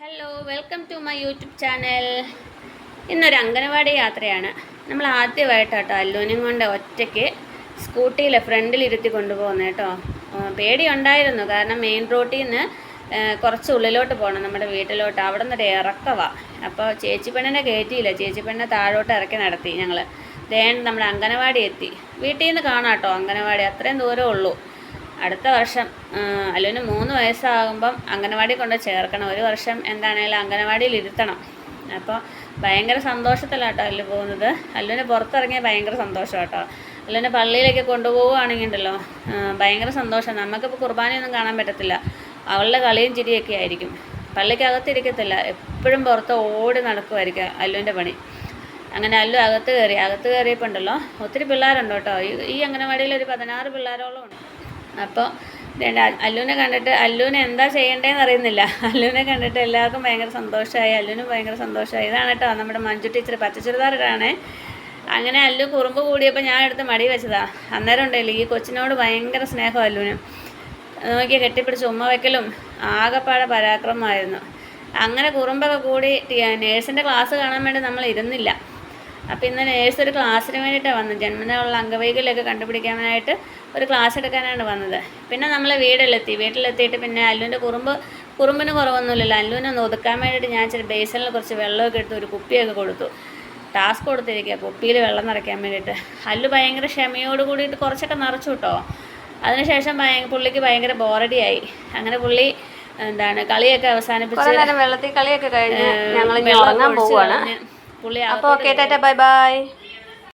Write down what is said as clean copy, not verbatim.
Hello, welcome to my YouTube channel. ഇന്നൊരു അംഗനവാടി യാത്രയാണ്. നമ്മൾ ആദ്യമായിട്ടാട്ടോ അല്ലൂനെയും കൊണ്ട് ഒറ്റയ്ക്ക് സ്കൂട്ടിയിൽ ഫ്രണ്ടിലിരുത്തി കൊണ്ടുപോകുന്നത് കേട്ടോ. പേടിയുണ്ടായിരുന്നു, കാരണം മെയിൻ റോഡിൽ നിന്ന് കുറച്ച് ഉള്ളിലോട്ട് പോകണം നമ്മുടെ വീട്ടിലോട്ട്. അവിടെ നിന്നൊരു ഇറക്കമാണ്. അപ്പോൾ ചേച്ചിപ്പെണ്ണിനെ കയറ്റിയില്ല, ചേച്ചിപ്പെണ്ണിനെ താഴോട്ട് ഇറക്കി നടത്തി ഞങ്ങൾ. നമ്മുടെ അംഗനവാടി എത്തി. വീട്ടിൽ നിന്ന് കാണാം കേട്ടോ അംഗനവാടി, അത്രയും ദൂരമേ ഉള്ളൂ. അടുത്ത വർഷം അല്ലുവിന് 3 വയസ്സാകുമ്പം അംഗനവാടി കൊണ്ട് ചേർക്കണം. ഒരു വർഷം എന്താണേലും അംഗനവാടിയിൽ ഇരുത്തണം. അപ്പോൾ ഭയങ്കര സന്തോഷത്തിലാട്ടോ അല്ലു പോകുന്നത്. അല്ലുവിന് പുറത്തിറങ്ങിയാൽ ഭയങ്കര സന്തോഷം കേട്ടോ. അല്ലുവിനെ പള്ളിയിലേക്ക് കൊണ്ടുപോവുകയാണെങ്കിൽ ഉണ്ടല്ലോ ഭയങ്കര സന്തോഷം. നമുക്കിപ്പോൾ കുർബാനയൊന്നും കാണാൻ പറ്റത്തില്ല, അവളുടെ കളിയും ചിരിയൊക്കെ ആയിരിക്കും. പള്ളിക്കകത്തിരിക്കത്തില്ല, എപ്പോഴും പുറത്ത് ഓടി നടക്കുമായിരിക്കും അല്ലുവിൻ്റെ പണി. അങ്ങനെ അല്ലു അകത്ത് കയറിയപ്പോൾ ഉണ്ടല്ലോ ഒത്തിരി പിള്ളേരുണ്ട് കേട്ടോ. ഈ അംഗനവാടിയിൽ ഒരു 16 പിള്ളേരോളം ഉണ്ട്. അപ്പോൾ അല്ലുവിനെ കണ്ടിട്ട് അല്ലുവിനെ എന്താ ചെയ്യേണ്ടതെന്ന് അറിയുന്നില്ല. അല്ലുവിനെ കണ്ടിട്ട് എല്ലാവർക്കും ഭയങ്കര സന്തോഷമായി, അല്ലുവിനും ഭയങ്കര സന്തോഷമായി. ഇതാണ് കേട്ടോ നമ്മുടെ മഞ്ജു ടീച്ചർ, പച്ച ചുരിദാറിടാണേ. അങ്ങനെ അല്ലു കുറുമ്പ് കൂടിയപ്പോൾ ഞാൻ എടുത്ത് മടി വെച്ചതാണ്. അന്നേരം ഉണ്ടല്ലോ ഈ കൊച്ചിനോട് ഭയങ്കര സ്നേഹം അല്ലുവിന്. നോക്കിയാൽ കെട്ടിപ്പിടിച്ച് ഉമ്മ വയ്ക്കലും ആകെപ്പാടെ പരാക്രമമായിരുന്നു. അങ്ങനെ കുറുമ്പൊക്കെ കൂടി നേഴ്സിൻ്റെ ക്ലാസ് കാണാൻ വേണ്ടി നമ്മൾ ഇരുന്നില്ല. അപ്പോൾ ഇന്ന് നേഴ്സ് ഒരു ക്ലാസ്സിന് വേണ്ടിയിട്ടാണ് വന്നത്. ജന്മനായുള്ള അംഗവൈകല്യമൊക്കെ കണ്ടുപിടിക്കാനായിട്ട് ഒരു ക്ലാസ് എടുക്കാനാണ് വന്നത്. പിന്നെ നമ്മൾ വീട്ടിലെത്തിയിട്ട് പിന്നെ അല്ലുവിൻ്റെ കുറുമ്പിന് കുറവൊന്നുമില്ലല്ലോ. അല്ലുവിനെ ഒന്ന് ഒതുക്കാൻ വേണ്ടിയിട്ട് ഞാൻ ഇച്ചിരി ബേസിനിൽ കുറച്ച് വെള്ളമൊക്കെ എടുത്ത് ഒരു കുപ്പിയൊക്കെ കൊടുത്തു. ടാസ്ക് കൊടുത്തിരിക്കുക കുപ്പിയിൽ വെള്ളം നിറയ്ക്കാൻ വേണ്ടിയിട്ട്. അല്ലു ഭയങ്കര ക്ഷമയോട് കൂടിയിട്ട് കുറച്ചൊക്കെ നിറച്ചു കേട്ടോ. അതിനുശേഷം പുള്ളിക്ക് ഭയങ്കര ബോറടിയായി. അങ്ങനെ പുള്ളി കളിയൊക്കെ അവസാനിപ്പിച്ച് വെള്ളത്തിൽ കളിയൊക്കെ കഴിഞ്ഞ് ഞങ്ങൾ ഉറങ്ങാൻ പോവുകയാണ്. പുള്ളി അപ്പോൾ ഓക്കെ, ടാറ്റാ, ബൈ ബൈ.